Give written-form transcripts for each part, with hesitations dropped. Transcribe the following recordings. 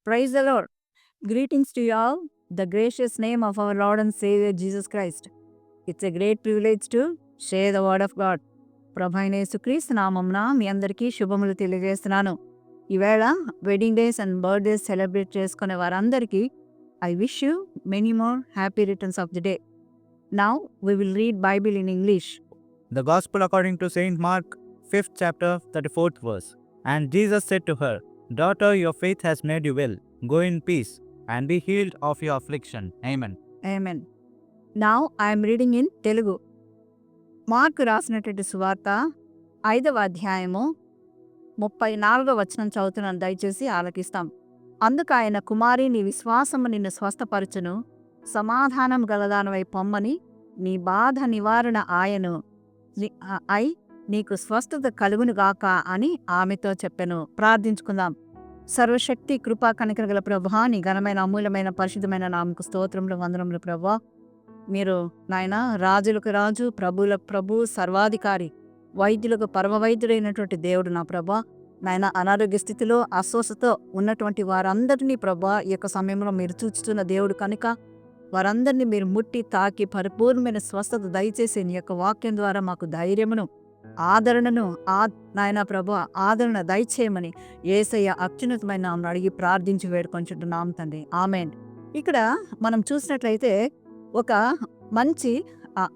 Praise the Lord. Greetings to you all, the gracious name of our Lord and Savior Jesus Christ. It's a great privilege to share the word of God. ప్రభు అయిన యేసుక్రీస్తు నామమున మీ అందరికీ శుభములు తెలియజేస్తున్నాను. ఈవేళ wedding days and birthdays celebrate చేసుకునే వారందరికీ I wish you many more happy returns of the day. Now we will read Bible in English. The Gospel according to Saint Mark, 5th chapter, 34th verse. And Jesus said to her, Daughter, your faith has made you well. Go in peace, and be healed of your affliction. Amen. Amen. Now I am reading in Telugu. Mark రాసినటువంటి సువార్త 5వ అధ్యాయము 34వ వచనం చదువుతున్నాను, దయచేసి ఆలకిస్తాం. అందుకు ఆయన, కుమారి, నీ విశ్వాసము నిన్ను స్వస్థపరచును, సమాధానం గలదానవై పొమ్మని నీ బాధ నివారణ ఆయను అయి నీకు స్వస్థత కలుగునుగాక అని ఆమెతో చెప్పెను. ప్రార్థించుకుందాం. సర్వశక్తి కృపా కనికర గల ప్రభువా, నీ ఘనమైన అమూల్యమైన పరిశుద్ధమైన నామకు స్తోత్రములు వందనములు ప్రభువా. మీరు నాయన రాజులకు రాజు, ప్రభువులకు ప్రభు, సర్వాధికారి, వైద్యులకు పరమ వైద్యుడైనటువంటి దేవుడు నా ప్రభా. నాయన అనారోగ్య స్థితిలో అస్వస్థతో ఉన్నటువంటి వారందరినీ ప్రభా ఈ యొక్క సమయంలో మీరు చూచుతున్న దేవుడు కనుక వారందరినీ మీరు ముట్టి తాకి పరిపూర్ణమైన స్వస్థత దయచేసి నీ యొక్క వాక్యం ద్వారా మాకు ధైర్యమును, ఆదరణను నాయన ప్రభా ఆదరణ దయచేయమని యేసయ్య అత్యున్నతమైన నామమున అడిగి ప్రార్థించి వేడుకొంచుంటున్నాం తండ్రి. ఆమేన్. ఇక్కడ మనం చూసినట్లయితే ఒక మంచి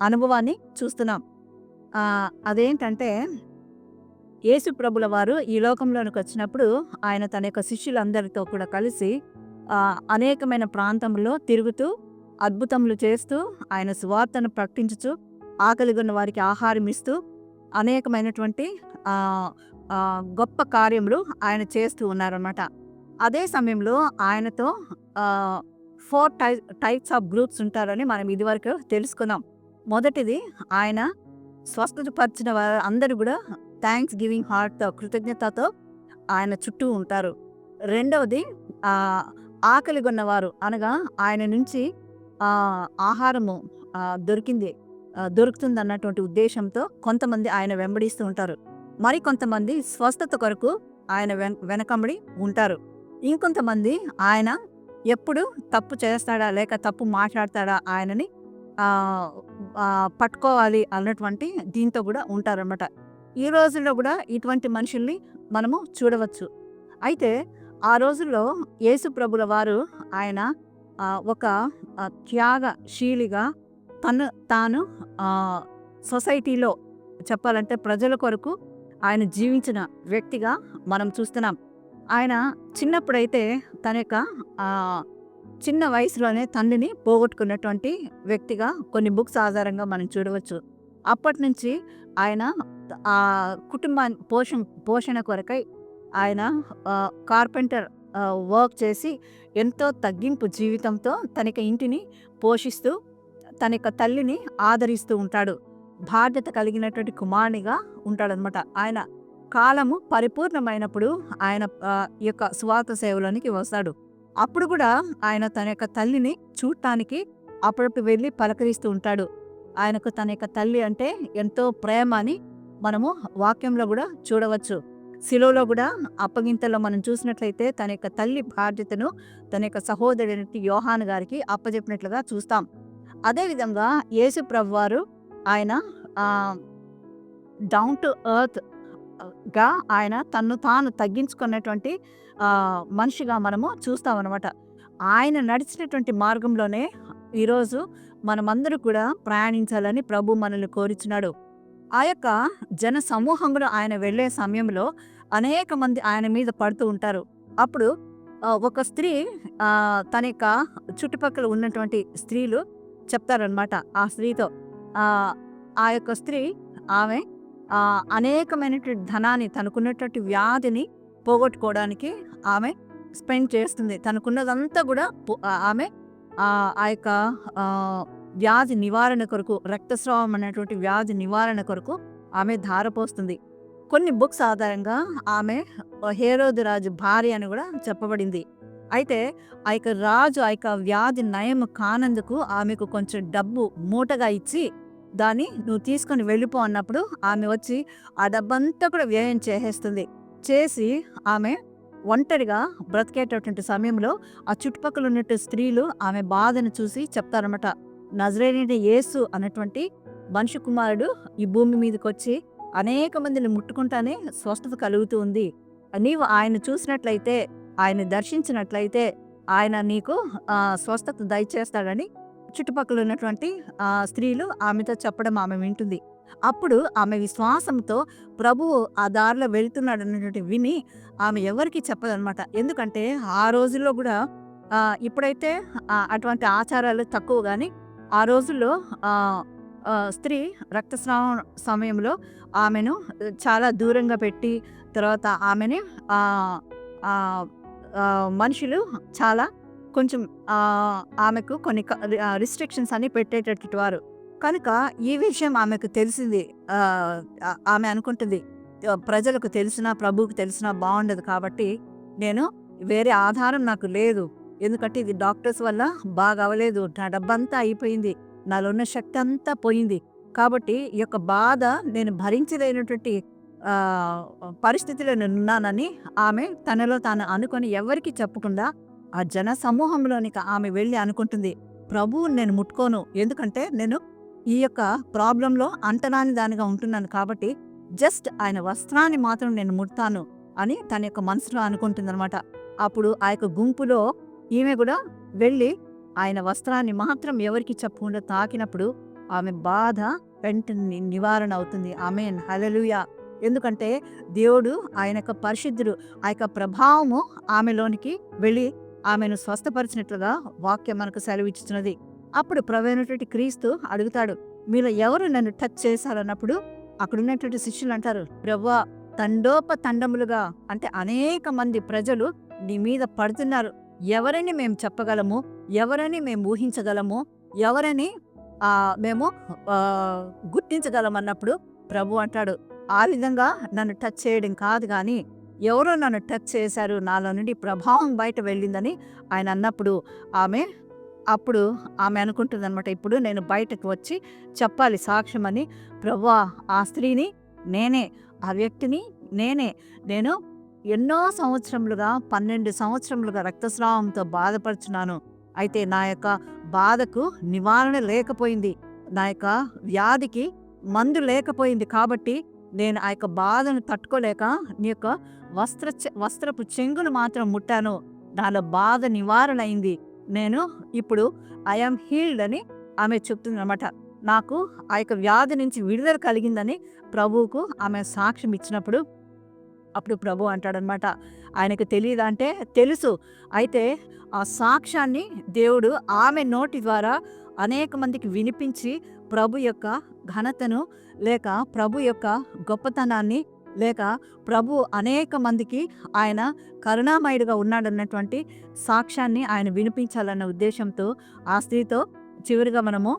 అనుభవాన్ని చూస్తున్నాం. అదేంటంటే యేసు ప్రభుల వారు ఈ లోకంలోనికి వచ్చినప్పుడు ఆయన తన యొక్క శిష్యులందరితో కూడా కలిసి అనేకమైన ప్రాంతంలో తిరుగుతూ అద్భుతములు చేస్తూ ఆయన సువార్తను ప్రకటించుచు ఆకలిగొన్న వారికి ఆహారం ఇస్తూ అనేకమైనటువంటి గొప్ప కార్యములు ఆయన చేస్తూ ఉన్నారన్నమాట. అదే సమయంలో ఆయనతో 4 టైప్స్ ఆఫ్ గ్రూప్స్ ఉంటారని మనం ఇదివరకు తెలుసుకున్నాం. మొదటిది, ఆయన స్వస్థతపరిచిన వారు అందరూ కూడా థ్యాంక్స్ గివింగ్ హార్ట్తో, కృతజ్ఞతతో ఆయన చుట్టూ ఉంటారు. రెండవది, ఆకలిగొన్నవారు అనగా ఆయన నుంచి ఆహారము దొరుకుతుంది అన్నటువంటి ఉద్దేశంతో కొంతమంది ఆయన వెంబడిస్తూ ఉంటారు. మరి కొంతమంది స్వస్థత కొరకు ఆయన వెనకంబడి ఉంటారు. ఇంకొంతమంది ఆయన ఎప్పుడు తప్పు చేస్తాడా లేక తప్పు మాట్లాడతాడా ఆయనని పట్టుకోవాలి అన్నటువంటి దీంతో కూడా ఉంటారన్నమాట. ఈ రోజుల్లో కూడా ఇటువంటి మనుషుల్ని మనము చూడవచ్చు. అయితే ఆ రోజుల్లో యేసు ప్రభుల వారు ఆయన ఒక త్యాగశీలిగా తాను సొసైటీలో చెప్పాలంటే ప్రజల కొరకు ఆయన జీవించిన వ్యక్తిగా మనం చూస్తున్నాం. ఆయన చిన్నప్పుడైతే తన యొక్క చిన్న వయసులోనే తండ్రిని పోగొట్టుకున్నటువంటి వ్యక్తిగా కొన్ని బుక్స్ ఆధారంగా మనం చూడవచ్చు. అప్పటి నుంచి ఆయన కుటుంబాన్ని పోషణ కొరకై ఆయన కార్పెంటర్ వర్క్ చేసి ఎంతో తగ్గింపు జీవితంతో తన యొక్క ఇంటిని పోషిస్తూ తన యొక్క తల్లిని ఆదరిస్తూ ఉంటాడు. బాధ్యత కలిగినటువంటి కుమారునిగా ఉంటాడనమాట. ఆయన కాలము పరిపూర్ణమైనప్పుడు ఆయన ఈ యొక్క సువార్త సేవలోనికి వస్తాడు. అప్పుడు కూడా ఆయన తన యొక్క తల్లిని చూడటానికి అప్పుడప్పుడు వెళ్ళి పలకరిస్తూ ఉంటాడు. ఆయనకు తన యొక్క తల్లి అంటే ఎంతో ప్రేమ అని మనము వాక్యంలో కూడా చూడవచ్చు. శిలువలో కూడా అప్పగింతలో మనం చూసినట్లయితే తన యొక్క తల్లి బాధ్యతను తన యొక్క సహోదరుడైన యోహాను గారికి అప్పచెప్పినట్లుగా చూస్తాం. అదేవిధంగా యేసు ప్రభు వారు ఆయన డౌన్ టు ఎర్త్ గా ఆయన తన్ను తాను తగ్గించుకున్నటువంటి మనిషిగా మనము చూస్తామన్నమాట. ఆయన నడిచినటువంటి మార్గంలోనే ఈరోజు మనమందరూ కూడా ప్రయాణించాలని ప్రభు మనల్ని కోరుచున్నాడు. ఆ యొక్క జన సమూహం కూడా ఆయన వెళ్ళే సమయంలో అనేక మంది ఆయన మీద పడుతూ ఉంటారు. అప్పుడు ఒక స్త్రీ తన యొక్క చుట్టుపక్కల ఉన్నటువంటి స్త్రీలు చెప్తారనమాట ఆ స్త్రీతో. ఆ యొక్క స్త్రీ ఆమె అనేకమైనటువంటి ధనాన్ని, తనకున్నటువంటి వ్యాధిని పోగొట్టుకోవడానికి ఆమె స్పెండ్ చేస్తుంది. తనకున్నదంతా కూడా ఆమె ఆ యొక్క వ్యాధి నివారణ కొరకు, రక్తస్రావం అనేటువంటి వ్యాధి నివారణ కొరకు ఆమె ధారపోస్తుంది. కొన్ని బుక్స్ ఆధారంగా ఆమె హేరోదు రాజు భార్య అని కూడా చెప్పబడింది. అయితే ఆ యొక్క రాజు ఆ యొక్క వ్యాధి నయం కానందుకు ఆమెకు కొంచెం డబ్బు మూటగా ఇచ్చి దాన్ని నువ్వు తీసుకొని వెళ్ళిపో అన్నప్పుడు ఆమె వచ్చి ఆ డబ్బంతా కూడా వ్యయం చేసేస్తుంది. చేసి ఆమె ఒంటరిగా బ్రతికేటటువంటి సమయంలో ఆ చుట్టుపక్కల ఉన్నటువంటి స్త్రీలు ఆమె బాధను చూసి చెప్తారన్నమాట. నజరేయుడైన యేసు అన్నటువంటి మనిషి కుమారుడు ఈ భూమి మీదకొచ్చి అనేక మందిని ముట్టుకుంటానే స్వస్థత కలుగుతూ ఉంది. నీవు ఆయన చూసినట్లయితే, ఆయన దర్శించినట్లయితే ఆయన నీకు స్వస్థత దయచేస్తాడని చుట్టుపక్కల ఉన్నటువంటి స్త్రీలు ఆమెతో చెప్పడం ఆమె వింటుంది. అప్పుడు ఆమె విశ్వాసంతో ప్రభువు ఆ దారిలో వెళ్తున్నాడు అన్నటువంటి విని ఆమె ఎవరికి చెప్పదనమాట. ఎందుకంటే ఆ రోజుల్లో కూడా ఇప్పుడైతే అటువంటి ఆచారాలు తక్కువ, కానీ ఆ రోజుల్లో స్త్రీ రక్తస్రావం సమయంలో ఆమెను చాలా దూరంగా పెట్టి, తర్వాత ఆమెని మనుషులు చాలా కొంచెం ఆమెకు కొన్ని రిస్ట్రిక్షన్స్ అన్ని పెట్టేటటువంటి వారు. కనుక ఈ విషయం ఆమెకు తెలిసింది. ఆమె అనుకుంటుంది, ప్రజలకు తెలిసినా ప్రభువుకు తెలిసినా బాగుండదు కాబట్టి నేను వేరే ఆధారం నాకు లేదు. ఎందుకంటే ఇది డాక్టర్స్ వల్ల బాగా అవ్వలేదు, నా డబ్బంతా అయిపోయింది, నాలో ఉన్న శక్తి అంతా పోయింది. కాబట్టి ఈ యొక్క బాధ నేను భరించలేనటువంటి పరిస్థితిలో నేనున్నానని ఆమె తనలో తాను అనుకొని ఎవరికి చెప్పకుండా ఆ జన సమూహంలోనికి ఆమె వెళ్ళి అనుకుంటుంది, ప్రభువుని నేను ముట్టుకోను, ఎందుకంటే నేను ఈ యొక్క ప్రాబ్లంలో అంటరాని దానిగా ఉంటున్నాను కాబట్టి జస్ట్ ఆయన వస్త్రాన్ని మాత్రం నేను ముడతాను అని తన యొక్క మనసులో అనుకుంటుందన్నమాట. అప్పుడు ఆ యొక్క గుంపులో ఈమె కూడా వెళ్ళి ఆయన వస్త్రాన్ని మాత్రం ఎవరికి చెప్పకుండా తాకినప్పుడు ఆమె బాధ వెంటనే నివారణ అవుతుంది. ఆమేన్, హల్లెలూయా. ఎందుకంటే దేవుడు ఆయన యొక్క పరిశుద్ధుడు, ఆ యొక్క ప్రభావము ఆమెలోనికి వెళ్ళి ఆమెను స్వస్థపరిచినట్లుగా వాక్యం మనకు సెలవిచ్చుతున్నది. అప్పుడు ప్రభువైనటువంటి క్రీస్తు అడుగుతాడు, మీలో ఎవరు నన్ను టచ్ చేశారన్నప్పుడు అక్కడ ఉన్నటువంటి శిష్యులు అంటారు, ప్రభువా తండోపతండములుగా అంటే అనేక మంది ప్రజలు నీ మీద పడుతున్నారు, ఎవరని మేము చెప్పగలము, ఎవరని మేము ఊహించగలము, ఎవరని మేము గుర్తించగలమన్నప్పుడు ప్రభు అంటాడు, ఆ విధంగా నన్ను టచ్ చేయడం కాదు, కానీ ఎవరో నన్ను టచ్ చేశారు, నాలో నుండి ప్రభావం బయట వెళ్ళిందని ఆయన అన్నప్పుడు అప్పుడు ఆమె అనుకుంటుంది అనమాట, ఇప్పుడు నేను బయటకు వచ్చి చెప్పాలి సాక్ష్యం అని. ప్రభువా ఆ స్త్రీని నేనే, ఆ వ్యక్తిని నేనే, నేను ఎన్నో సంవత్సరములుగా 12 సంవత్సరములుగా రక్తస్రావంతో బాధపడుచున్నాను. అయితే నా యొక్క బాధకు నివారణ లేకపోయింది, నా యొక్క వ్యాధికి మందు లేకపోయింది. కాబట్టి నేను ఆ యొక్క బాధను తట్టుకోలేక నీ యొక్క వస్త్రపు చెంగును మాత్రం ముట్టాను, నాలో బాధ నివారణ అయింది, నేను ఇప్పుడు ఐఎమ్ హీల్డ్ అని ఆమె చెప్తుంది అనమాట. నాకు ఆ యొక్క వ్యాధి నుంచి విడుదల కలిగిందని ప్రభువుకు ఆమె సాక్ష్యం ఇచ్చినప్పుడు అప్పుడు ప్రభు అంటాడనమాట, ఆయనకు తెలియదా అంటే తెలుసు. అయితే ఆ సాక్ష్యాన్ని దేవుడు ఆమె నోటి ద్వారా అనేక మందికి వినిపించి ప్రభు యొక్క ఘనతను లేక ప్రభు యొక్క గొప్పతనాన్ని లేక ప్రభు అనేక మందికి ఆయన కరుణామయుడిగా ఉన్నాడన్నటువంటి సాక్ష్యాన్ని ఆయన వినిపించాలన్న ఉద్దేశంతో ఆ స్త్రీతో చివరిగా మనము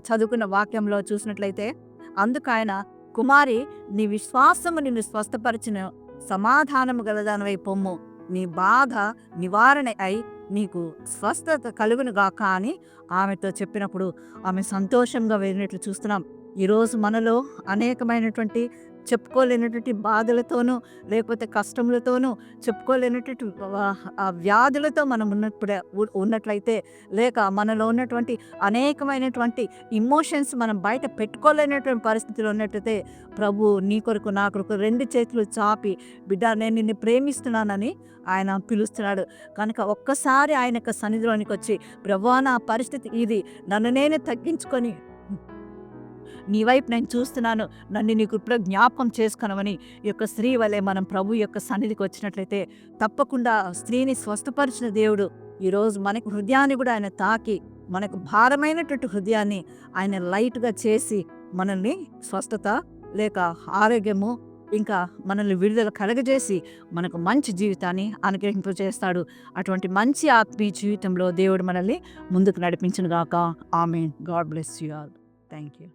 చదువుకున్న వాక్యంలో చూసినట్లయితే, అందుకు ఆయన, కుమారి నీ విశ్వాసము నిన్ను స్వస్థపరిచిన, సమాధానము గలదానవై పొమ్ము, నీ బాధ నివారణ అయి నీకు స్వస్థత కలుగునుగాక అని ఆమెతో చెప్పినప్పుడు ఆమె సంతోషంగా వెళ్ళినట్లు చూస్తున్నాం. ఈరోజు మనలో అనేకమైనటువంటి చెప్పుకోలేనటువంటి బాధలతోనూ లేకపోతే కష్టములతోనూ చెప్పుకోలేనటువంటి వ్యాధులతో మనం ఉన్నట్లయితే లేక మనలో ఉన్నటువంటి అనేకమైనటువంటి ఇమోషన్స్ మనం బయట పెట్టుకోలేనటువంటి పరిస్థితిలో ఉన్నట్లయితే ప్రభు నీ కొరకు నా కొరకు 2 చేతులు చాపి, బిడ్డ నేను నిన్ను ప్రేమిస్తున్నానని ఆయన పిలుస్తున్నాడు. కనుక ఒక్కసారి ఆయన యొక్క సన్నిధిలోనికి వచ్చి, ప్రభువా నా పరిస్థితి ఇది, నన్ను నేనే తగ్గించుకొని నీ వైపు నేను చూస్తున్నాను, నన్ను నీ కృపలో జ్ఞాపకం చేసుకొనమని ఈ యొక్క స్త్రీ వలె మనం ప్రభు యొక్క సన్నిధికి వచ్చినట్లయితే తప్పకుండా స్త్రీని స్వస్థపరిచిన దేవుడు ఈరోజు మనకు హృదయాన్ని కూడా ఆయన తాకి, మనకు భారమైనటువంటి హృదయాన్ని ఆయన లైట్గా చేసి మనల్ని స్వస్థత లేక ఆరోగ్యము ఇంకా మనల్ని విడుదల కలగజేసి మనకు మంచి జీవితాన్ని అనుగ్రహింపజేస్తాడు. అటువంటి మంచి ఆత్మీయ జీవితంలో దేవుడు మనల్ని ముందుకు నడిపించును గాక. ఆమేన్. God bless you all. Thank you.